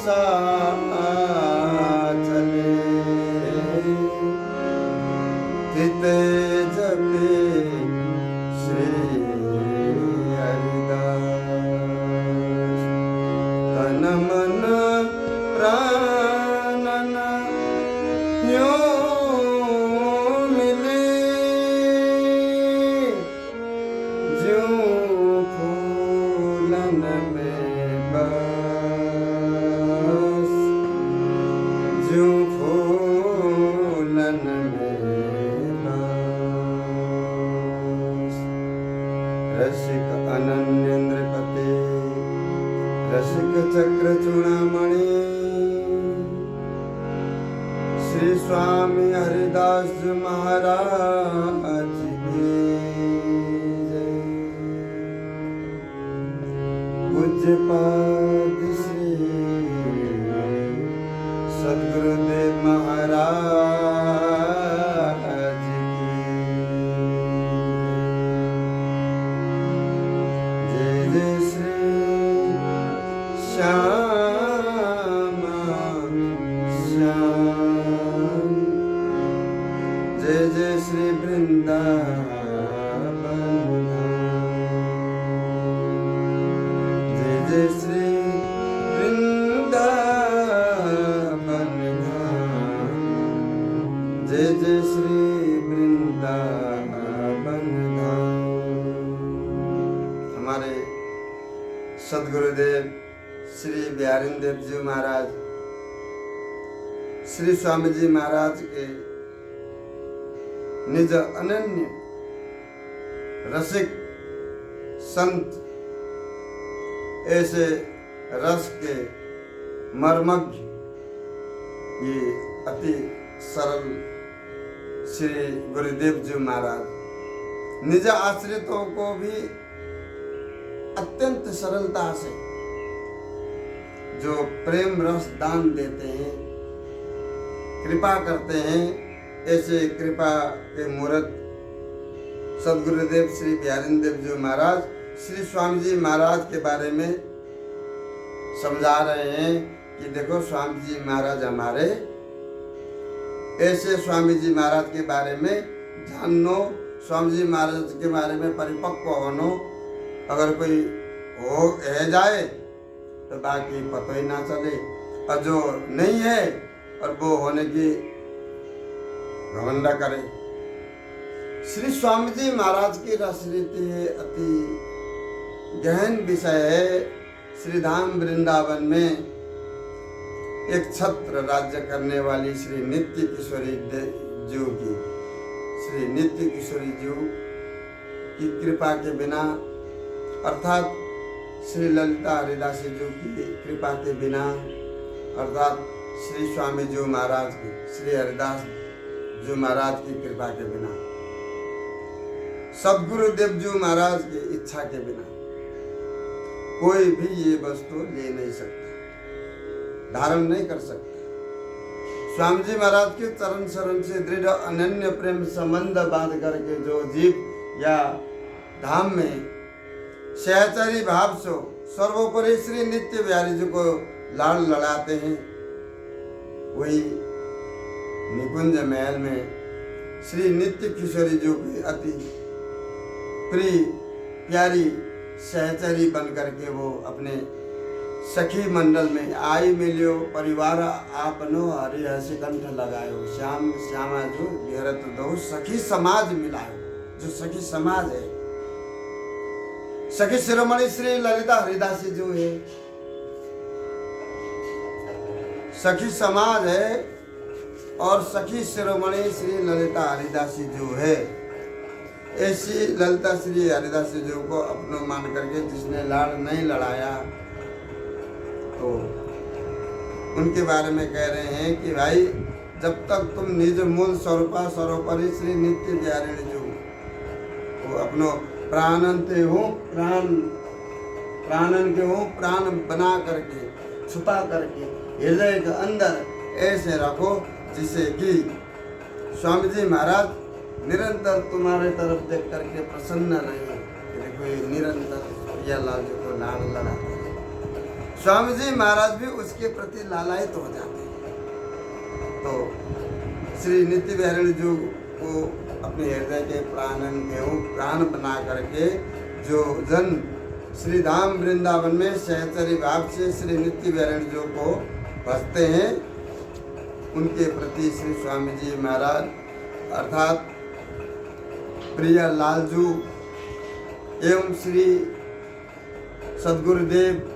सा चले चित जपे श्री हरिदास तन मन प्राणन यूं मिले ज्यों फूलन में बस ज्यों फूलन में बस रसिक अनन्य नृपते रसिक चक्र चूड़ामणि श्री स्वामी हरिदास जी महाराज की जय। पूज्यपाद श्री सद्गुरुदेव महाराज की जय। जय श्री श्यामा श्याम जय जय श्री वृंदावन जय जय श्री वृंदावन जय जय श्री वृंदावन हमारे सद्गुरुदेव श्री बिहारीदेव जी महाराज श्री स्वामी जी महाराज के निज अनन्य रसिक संत ऐसे रस के मर्मज्ञ ये अति सरल श्री गुरुदेव जी महाराज निज आश्रितों को भी अत्यंत सरलता से जो प्रेम रस दान देते हैं कृपा करते हैं ऐसे कृपा के मूर्त सद्गुरुदेव श्री बिहारीदेव जी महाराज श्री स्वामी जी महाराज के बारे में समझा रहे हैं कि देखो स्वामी जी महाराज हमारे ऐसे स्वामी जी महाराज के बारे में जानो स्वामी जी महाराज के बारे में परिपक्व होनो अगर कोई हो जाए तो बाकी पता ही ना चले और जो नहीं है और वो होने की घमंड करे। श्री स्वामी जी महाराज की रसरीति अति गहन विषय है। श्री धाम वृंदावन में एक छत्र राज्य करने वाली श्री नित्य किशोरी जी की श्री नित्य किशोरी जी की कृपा के बिना अर्थात श्री ललिता हरिदासी जी की कृपा के बिना अर्थात श्री स्वामी जी महाराज की श्री हरिदास जी महाराज की कृपा के बिना सद्गुरुदेव जी महाराज की इच्छा के बिना कोई भी ये वस्तु ले नहीं सकता धारण नहीं कर सकता। स्वामी जी महाराज के चरण शरण से दृढ़ अनन्य प्रेम संबंध बांध करके जो जीव या धाम में सहचरी भाव से सर्वोपरि श्री नित्य बिहारी जी को लाड़ लड़ाते हैं वही निकुंज महल में श्री नित्य किशोरी जी की अति प्रिय प्यारी सहचरी बन करके वो अपने सखी मंडल में आई मिलियो परिवार आपनो हरि हसी कंठ लगायो श्याम श्यामा जो विहरत दो सखी समाज मिलायो जो सखी समाज है सखी शिरोमणि श्री ललिता हरिदासी जो है सखी समाज है और सखी शिरोमणि श्री ललिता हरिदासी जो है ऐसी ललिता श्री हरिदासी जो को अपनो मान करके जिसने लाड़ नहीं लड़ाया तो उनके बारे में कह रहे हैं कि भाई जब तक तुम निज मूल स्वरूपा सर्वोपरि श्री नित्य बिहारी जो वो अपनो प्राणंते हो प्राणन के हो प्राण बना करके छुपा करके हृदय के अंदर ऐसे रखो जिसे कि स्वामी जी महाराज निरंतर तुम्हारे तरफ देख करके प्रसन्न रहे। देखो ये निरंतर प्रियालाल जी को लाड़ लड़ाता है। स्वामी जी महाराज भी उसके प्रति लालायित हो जाते हैं। तो श्री नित्य बिहारी जी को अपने हृदय के प्राण बना करके जो जन श्री धाम वृंदावन में सहचरी भाव से श्री नित्य बिहारी जी को भजते हैं, उनके प्रति श्री स्वामी जी महाराज अर्थात प्रिय लालजू एवं श्री सद्गुरुदेव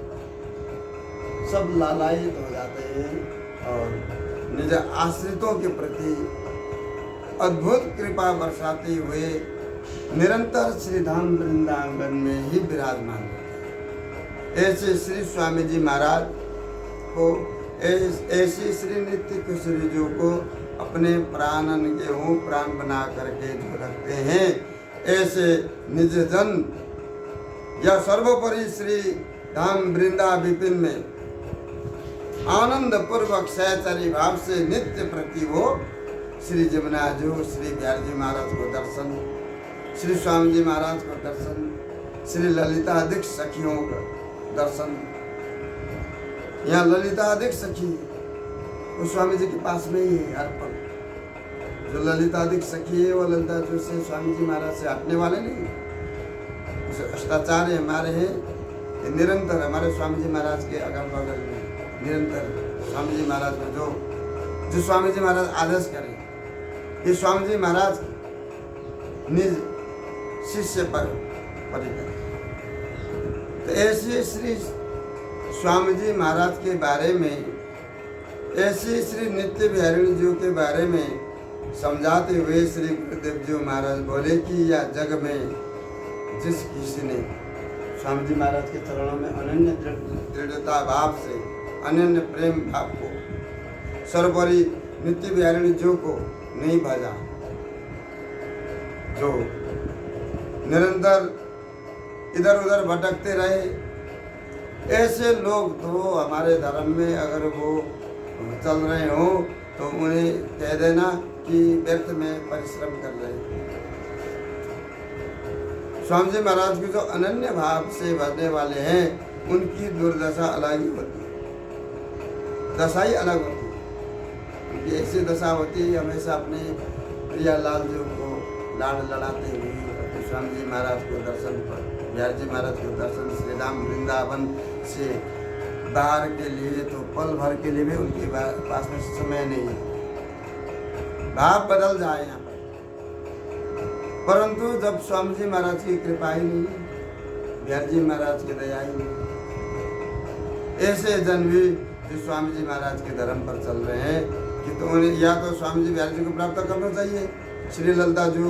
सब लालायित हो जाते हैं और निज आश्रितों के प्रति अद्भुत कृपा बरसाते हुए निरंतर श्री धाम वृंदावन में ही विराजमान होते हैं। ऐसे श्री स्वामी जी महाराज को ऐसे श्री नित्य किशोरी जी को अपने प्राणन के प्राण बना करके जो रखते हैं, ऐसे निज जन या सर्वोपरि श्री धाम वृंदा विपिन में आनंद पूर्वक सहचरी भाव से नित्य प्रति वो श्री जमुना जो श्री बिहारी जी महाराज को दर्शन, श्री स्वामी जी महाराज को दर्शन, श्री ललिताधिक सखियों का दर्शन। यहाँ ललिताधिक सखी वो स्वामी जी के पास में ही है हर पल। जो ललिताधिक सखी है वो ललिता जो से स्वामी जी महाराज से हटने वाले नहीं, अष्टाचार्य हमारे हैं, ये निरंतर हमारे स्वामी जी महाराज के अगल बगल में निरंतर स्वामी जी महाराज में जो स्वामी जी महाराज आदेश करें, ये स्वामी जी महाराज निज शिष्य पर परिकर। तो ऐसे श्री स्वामी जी महाराज के बारे में, ऐसे श्री नित्य बिहारी जी के बारे में समझाते हुए श्री गुरुदेव जी महाराज बोले कि यह जग में जिस किसी ने स्वामी जी महाराज के चरणों में अनन्य दृढ़ता भाव से, अनन्य प्रेम भाव को, सर्वोपरि नित्य बिहारी जी को नहीं भजा, जो निरंतर इधर उधर भटकते रहे, ऐसे लोग तो हमारे धर्म में अगर वो चल रहे हो तो उन्हें कह देना कि व्यर्थ में परिश्रम कर रहे हैं। स्वामी जी महाराज की जो अनन्य भाव से भजने वाले हैं, उनकी दुर्दशा अलग ही होती है, दशा ही अलग होती है। उनकी ऐसी दशा होती है, हमेशा अपने प्रिया लाल जी को लाड़ लड़ाते हुए अपने स्वामी जी महाराज को दर्शन पर, बिहारी जी महाराज को दर्शन श्री धाम वृंदावन से बाहर के लिए तो पल भर के लिए भी उनके पास में समय नहीं है, भाव बदल जाए यहाँ पर। परंतु जब स्वामी जी महाराज की कृपा ही नहीं है, बिहारी जी महाराज की दया ही नहीं, ऐसे जन भी जो स्वामी जी महाराज के धर्म पर चल रहे हैं कि तो उन्हें या तो स्वामी जी बिहारी जी को प्राप्त करना चाहिए, श्री ललिता जी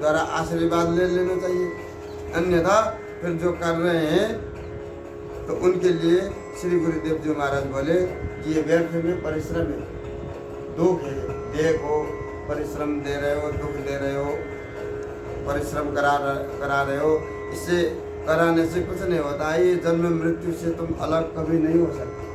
द्वारा आशीर्वाद ले लेना चाहिए, अन्यथा फिर जो कर रहे हैं तो उनके लिए श्री गुरुदेव जी महाराज बोले कि ये व्यर्थ में परिश्रम है, दुख है, देह को परिश्रम दे रहे हो, दुख दे रहे हो, परिश्रम करा रहे हो, इससे कराने से कुछ नहीं होता है, ये जन्म मृत्यु से तुम अलग कभी नहीं हो सकते।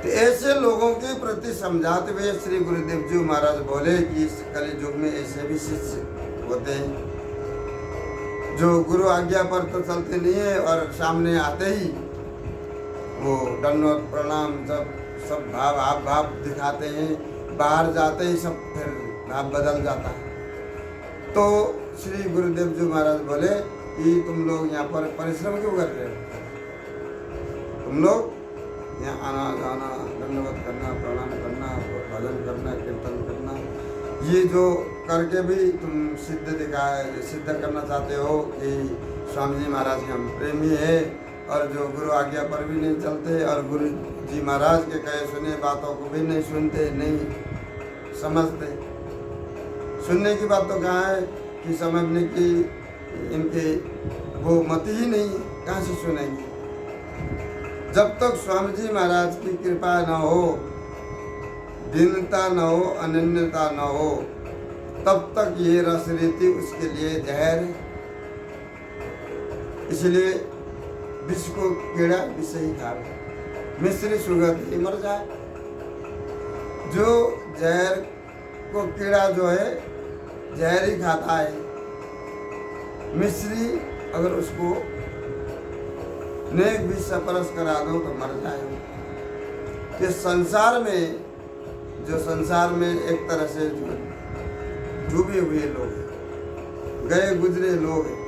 तो ऐसे लोगों के प्रति समझाते हुए श्री गुरुदेव जी महाराज बोले कि इस कली युग में ऐसे भी शिष्य होते हैं जो गुरु आज्ञा पर तो चलते नहीं है और सामने आते ही वो दंडवत प्रणाम सब भाव दिखाते हैं, बाहर जाते ही सब फिर भाव बदल जाता है। तो श्री गुरुदेव जी महाराज बोले कि तुम लोग यहाँ पर परिश्रम क्यों कर रहे हो, तुम लोग यहाँ आना जाना, दंडवत करना, प्रणाम करना, भजन करना, कीर्तन करना, ये जो करके भी तुम सिद्ध करना चाहते हो कि स्वामी जी महाराज के हम प्रेमी है, और जो गुरु आज्ञा पर भी नहीं चलते और गुरु जी महाराज के कहे सुने बातों को भी नहीं सुनते, नहीं समझते। सुनने की बात तो कहाँ है कि समझने की इनके वो मति ही नहीं, कहाँ से सुनेंगे। जब तक स्वामी जी महाराज की कृपा न हो, दीनता न हो, अनन्यता न हो, तब तक ये रस रीति उसके लिए जहर है। इसलिए विष को कीड़ा विष ही खावे, मिश्री सुगंध ही मर जाए। जो जहर को कीड़ा जो है जहर ही खाता है, मिश्री अगर उसको नेक भी स्पर्श करा दो तो मर जाएंगे। कि संसार में एक तरह से जो डूबे हुए लोग हैं, गए गुजरे लोग हैं,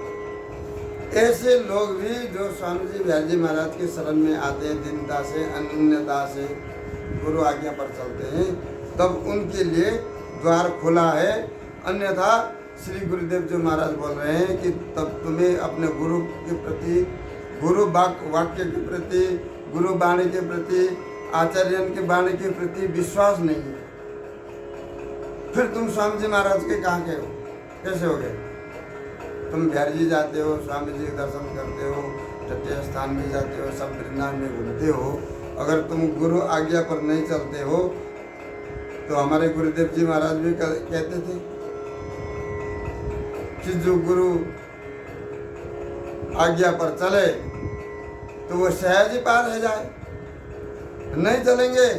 ऐसे लोग भी जो स्वामी जी बिहारी जी महाराज के शरण में आते हैं, दीनता से अनन्यता से गुरु आज्ञा पर चलते हैं, तब उनके लिए द्वार खुला है। अन्यथा श्री गुरुदेव जी महाराज बोल रहे हैं कि तब तुम्हें अपने गुरु के प्रति, गुरु वाक्य के प्रति, गुरु वाणी के प्रति, आचार्य के वाणी के प्रति विश्वास नहीं है, फिर तुम स्वामी जी महाराज के कहाँ के हो, कैसे हो गए? तुम बिहारी जी जाते हो, स्वामी जी के दर्शन करते हो, तटीय स्थान में जाते हो, सब वृंदावन में घूमते हो, अगर तुम गुरु आज्ञा पर नहीं चलते हो तो हमारे गुरुदेव जी महाराज भी कहते थे कि जो गुरु आज्ञा पर चले तो वो सहज ही पार हो जाए, नहीं चलेंगे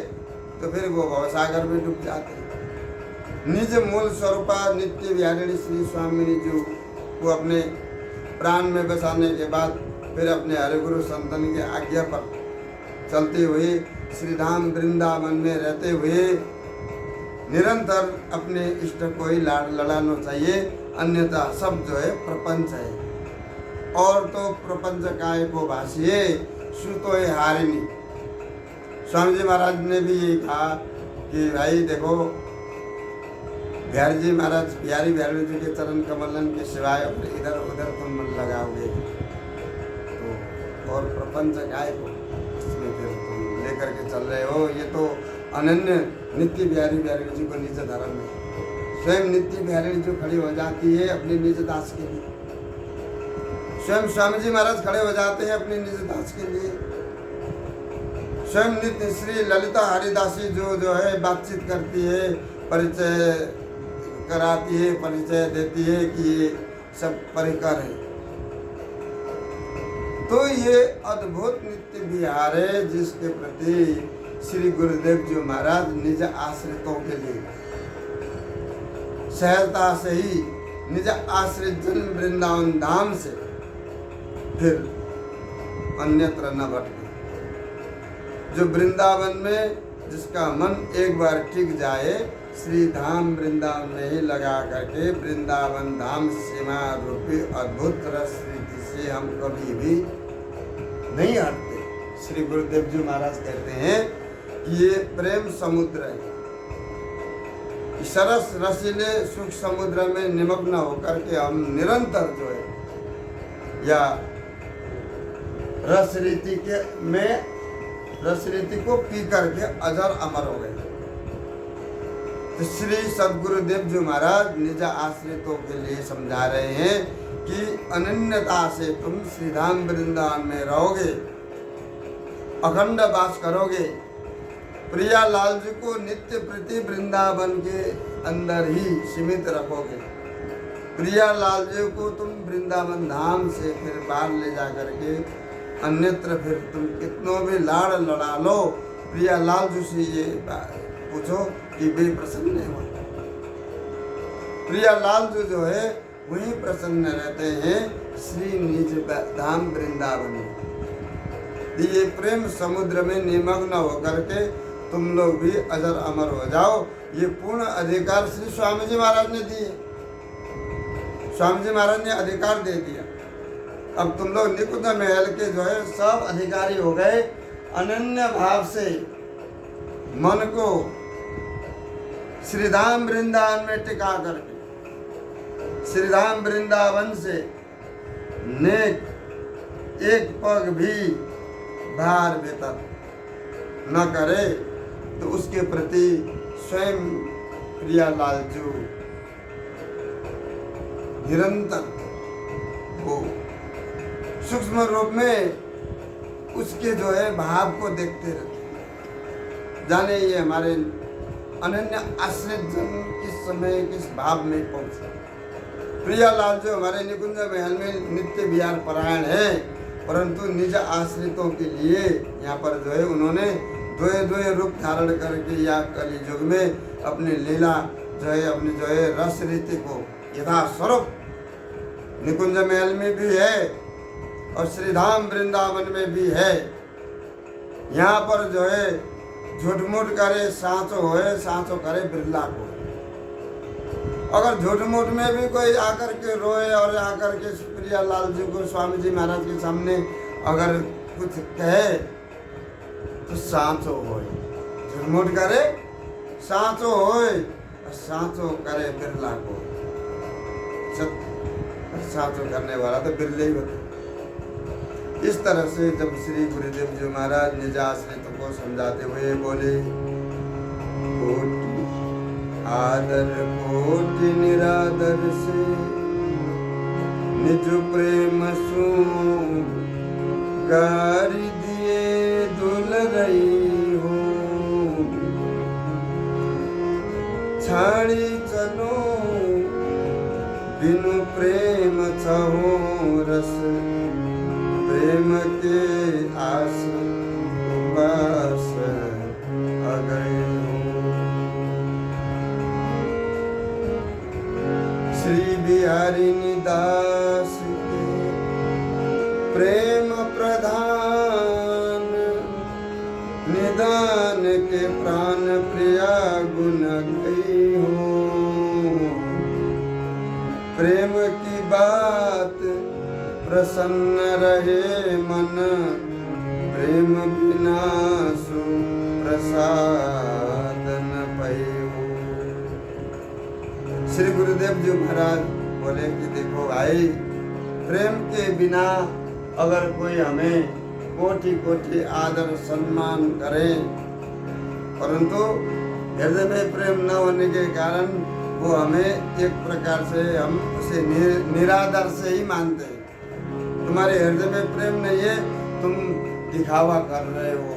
तो फिर वो भवसागर में डूब जाते हैं। निज मूल स्वरूपा नित्य विहारिणी श्री स्वामिनी जी को अपने प्राण में बसाने के बाद फिर अपने हरिगुरु संतन के आज्ञा पर चलते हुए श्री धाम वृंदावन में रहते हुए निरंतर अपने इष्ट को ही लड़ाना चाहिए, अन्यथा सब जो है प्रपंच है। और तो प्रपंच काय को भाषिए सुतो है हारिणी। स्वामी जी महाराज ने भी ये कहा कि भाई देखो, बिहारी जी महाराज बिहारी जी के चरण कमलन के सिवाय इधर उधर तुम मन लगाओगे तो और प्रपंच काय को इसमें फिर तुम लेकर के चल रहे हो। ये तो अनन्य नित्य बिहारी जी को निज धर्म में स्वयं नित्य बिहारी जो खड़ी हो जाती है अपने निज दास के लिए, स्वयं स्वामी जी महाराज खड़े हो जाते हैं अपने निज दास के लिए। स्वयं नित्य श्री ललिता हरिदासी जो है बातचीत करती है, परिचय कराती है, परिचय देती है कि ये सब परिकर है। तो ये अद्भुत नित्य विहार है जिसके प्रति श्री गुरुदेव जी महाराज निज आश्रितों के लिए सहजता से ही निज आश्रित जन वृंदावन धाम से फिर अन्यत्र न भटके। जो वृंदावन में जिसका मन एक बार टिक जाए, श्री धाम वृंदावन में ही लगा करके वृंदावन धाम सीमा रूपी अद्भुत रस रीति से हम कभी भी नहीं हटते। श्री गुरुदेव जी महाराज कहते हैं कि ये प्रेम समुद्र है, सरस रसीले सुख समुद्र में निमग्न होकर के हम निरंतर जो है या रस रीति को पी करके अजर अमर हो गए। तो श्री सदगुरुदेव जी महाराज निज आश्रितों के लिए समझा रहे हैं कि अनन्यता से तुम श्रीधाम वृंदावन में रहोगे, अखंड वास करोगे, प्रिया लाल जी को नित्य प्रति वृंदावन के अंदर ही सीमित रखोगे। प्रिया लाल जी को तुम वृंदावन धाम से फिर बाहर ले जा करके अन्यत्र फिर तुम कितनों भी लाड़ लड़ा लो, प्रिया लाल जी से ये पूछो कि वे प्रसन्न हो। प्रिया लाल जी जो है वही प्रसन्न रहते हैं श्री निज धाम वृंदावन में। ये प्रेम समुद्र में निमग्न होकर के तुम लोग भी अजर अमर हो जाओ, ये पूर्ण अधिकार श्री स्वामी जी महाराज ने दिए। स्वामी जी महाराज ने अधिकार दे दिया। अब तुम लोग निकुंज महल के जो है सब अधिकारी हो गए। अनन्य भाव से मन को श्रीधाम वृंदावन में टिका करके श्रीधाम वृंदावन से नेक एक पग भी बाहर भीतर न करे तो उसके प्रति स्वयं प्रियालाल जो निरंतर वो सूक्ष्म रूप में उसके जो है भाव को देखते रहते, जाने ये हमारे अनन्य आश्रित जन किस समय किस भाव में पहुंचे। प्रियालाल जो हमारे निकुंज महल में नित्य विहार परायण है, परंतु निज आश्रितों के लिए यहाँ पर जो है उन्होंने द्वय रूप धारण करके या कली युग में अपनी लीला जो है अपनी जो है रस रीति को यथा स्वरूप निकुंज महल में भी है, और श्रीधाम वृंदावन में भी है। यहाँ पर जो है झूठ मूठ करे सांचो होए, सांचो करे बिरला को। अगर झूठ मूठ में भी कोई आकर के रोए और आकर के प्रियालाल जी को स्वामी जी महाराज के सामने अगर कुछ कहे तो सांचो होए। झूठ मूठ करे सांचो होए, सांचो करे बिरला को। सांचो करने वाला तो बिरले ही होते। इस तरह से जब श्री गुरुदेव जी महाराज निज आश्रितों को समझाते हुए बोले, कोटि आदर कोटि निरादर से निज प्रेम सु गारी दिए दुलरई हो। छाड़ी चलो बिनु प्रेम छहो रस, प्रेम के आस उपास अगय हो। श्री बिहारी दास के प्रेम प्रधान, निदान के प्राण प्रिया गुण गई हो। प्रेम की बात प्रसन्न रहे मन, प्रेम बिना सु प्रसाद न पयो। श्री गुरुदेव जी महाराज बोले कि देखो भाई, प्रेम के बिना अगर कोई हमें कोटि कोटि आदर सम्मान करे, परंतु हृदय में प्रेम न होने के कारण वो हमें एक प्रकार से हम उसे निरादर से ही मानते हैं। तुम्हारे हृदय में प्रेम नहीं है, तुम दिखावा कर रहे हो।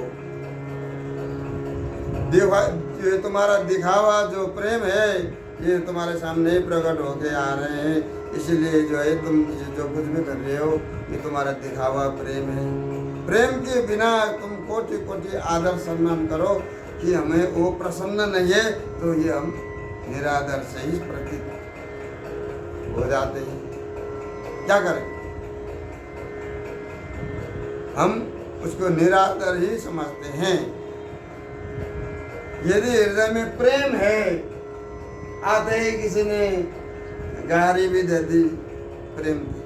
ये तुम्हारा दिखावा जो प्रेम है ये तुम्हारे सामने ही प्रकट होके आ रहे हैं, इसीलिए जो है तुम जो कुछ भी कर रहे हो ये तुम्हारा दिखावा प्रेम है। प्रेम के बिना तुम कोटि कोटि आदर सम्मान करो कि हमें वो प्रसन्न नहीं है, तो ये हम निरादर से ही प्रतीत हो जाते हैं। क्या करें, हम उसको निरादर ही समझते हैं। यदि हृदय में प्रेम है, आते ही किसी ने गारी भी दे दी प्रेम की,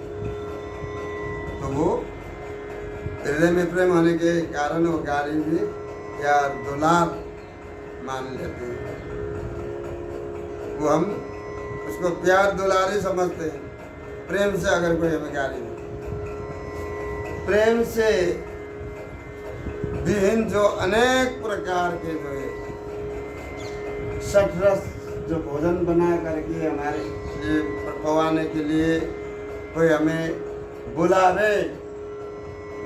तो वो हृदय में प्रेम होने के कारण वो गारी भी प्यार दुलार मान लेते हैं। वो हम उसको प्यार दुलार ही समझते हैं। प्रेम से अगर कोई हमें गाली दे, प्रेम से विभिन्न जो अनेक प्रकार के जो है सठरस जो भोजन बना करके हमारे लिए पकवाने के लिए कोई हमें बुलावे,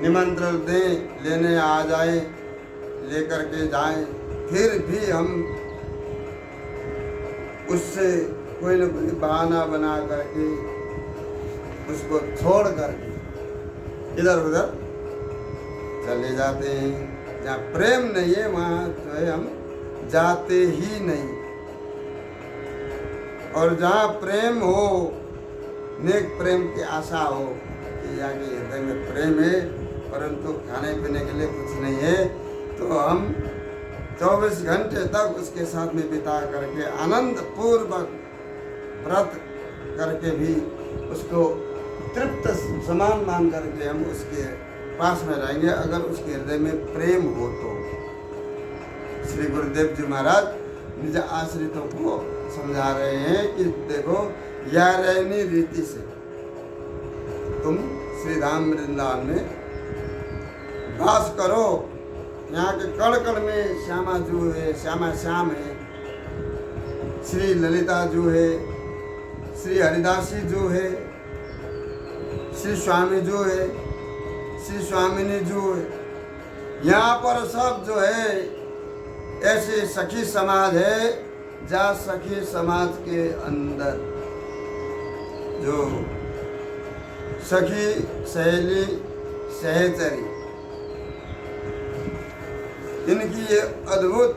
निमंत्रण दे, लेने आ जाए, लेकर के जाए, फिर भी हम उससे कोई न कोई बहाना बना करके उसको छोड़ करके इधर उधर चले जाते हैं। जहाँ प्रेम नहीं है वहाँ जो है हम जाते ही नहीं। और जहाँ प्रेम हो, नेक प्रेम की आशा हो कि यहाँ के हृदय में प्रेम है परंतु खाने पीने के लिए कुछ नहीं है, तो हम 24 घंटे तक उसके साथ में बिता करके आनंद पूर्वक व्रत करके भी उसको तृप्त समान मान करके हम उसके पास में रहेंगे, अगर उसके हृदय में प्रेम हो तो। श्री गुरुदेव जी महाराज निज आश्रितों को समझा रहे हैं कि देखो, या रहनी रीति से तुम श्री धाम वृंदावन में वास करो। यहाँ के कण कण में श्यामा जू है, श्यामा श्याम है, श्री ललिता जू है, श्री हरिदासी जू है, श्री स्वामी जू है, श्री स्वामिनी जू है। यहाँ पर सब जो है ऐसे सखी समाज है, जहाँ सखी समाज के अंदर जो सखी सहेली सहचरी, इनकी ये अद्भुत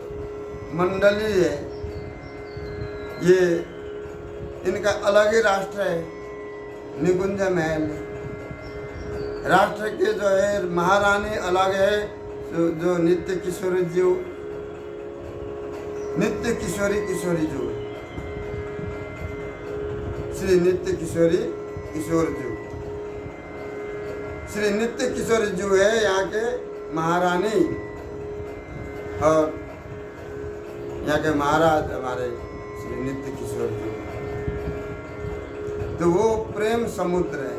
मंडली है। ये इनका अलग ही राष्ट्र है, निकुंज महल राष्ट्र के जो है महारानी अलग है, जो नित्य किशोरी जो नित्य किशोरी किशोरी जो श्री नित्य किशोरी किशोर जो श्री नित्य किशोरी जो है यहाँ के महारानी, और यहाँ के महाराज हमारे श्री नित्य किशोर जी। तो वो प्रेम समुद्र है।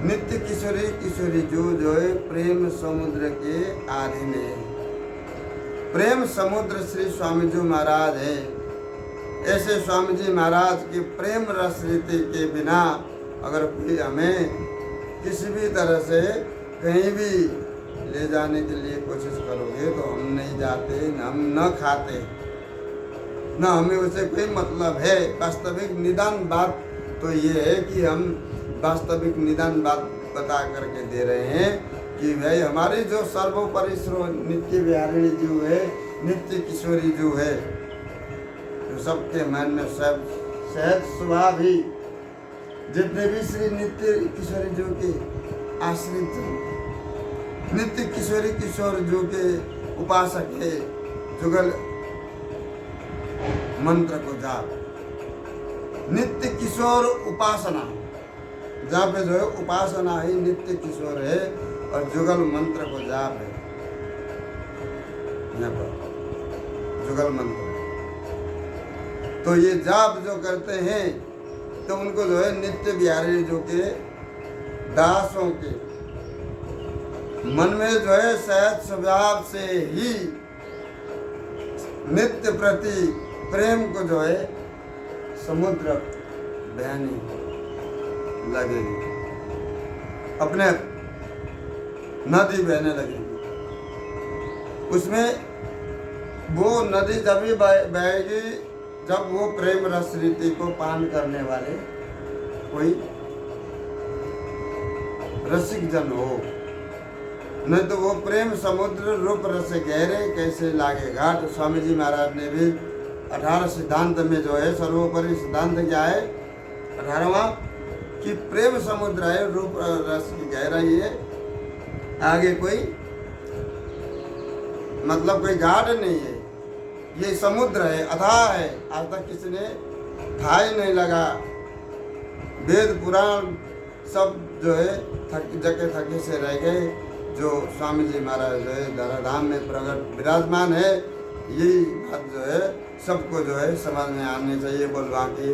नित्य किशोरी किशोरी जो है प्रेम समुद्र के अधीन है। प्रेम समुद्र श्री स्वामी जी महाराज है। ऐसे स्वामी जी महाराज के प्रेम रस रीति के बिना अगर कोई हमें किसी भी तरह से कहीं भी ले जाने के लिए कोशिश करोगे तो हम नहीं जाते, हम न खाते, न हमें उसे कोई मतलब है। वास्तविक निदान बात तो ये है कि हम वास्तविक निदान बात बता करके दे रहे हैं कि भाई हमारी जो सर्वोपरि नित्य विहारिणी जो है, नित्य किशोरी जो है, तो सबके मन में सब सहज स्वभाव ही जितने भी श्री नित्य किशोरी जो के आश्रित, नित्य किशोरी किशोर जो के उपासक है, जुगल मंत्र को जाप, नित्य किशोर उपासना, जहाँ पे जो है उपासना ही नित्य किशोर है और जुगल मंत्र को जाप है। यहाँ पर जुगल मंत्र, तो ये जाप जो करते हैं तो उनको जो है नित्य बिहारी जो के दासों के मन में जो है सहज स्वभाव से ही नित्य प्रति प्रेम को जो है समुद्र बहने लगेगी, अपने नदी बहने लगेगी। उसमें वो नदी जब बहेगी जब वो प्रेम रस रीति को पान करने वाले कोई रसिक जन हो, नहीं तो वो प्रेम समुद्र रूप रस गहरे कैसे लागे घाट। स्वामी जी महाराज ने भी 18 सिद्धांत में जो है सर्वोपरि सिद्धांत क्या है 18वां कि प्रेम समुद्र है, रूप रस की गहराई है, आगे कोई मतलब कोई घाट नहीं है, ये समुद्र है, अथाह है, आज तक किसी ने था ही नहीं लगा। वेद पुराण सब जो है जगह थके से रह गए। जो स्वामी जी महाराज जो है धराधाम में प्रकट विराजमान है, यही बात जो है सबको जो है समझ में आनी चाहिए। बोल बाकी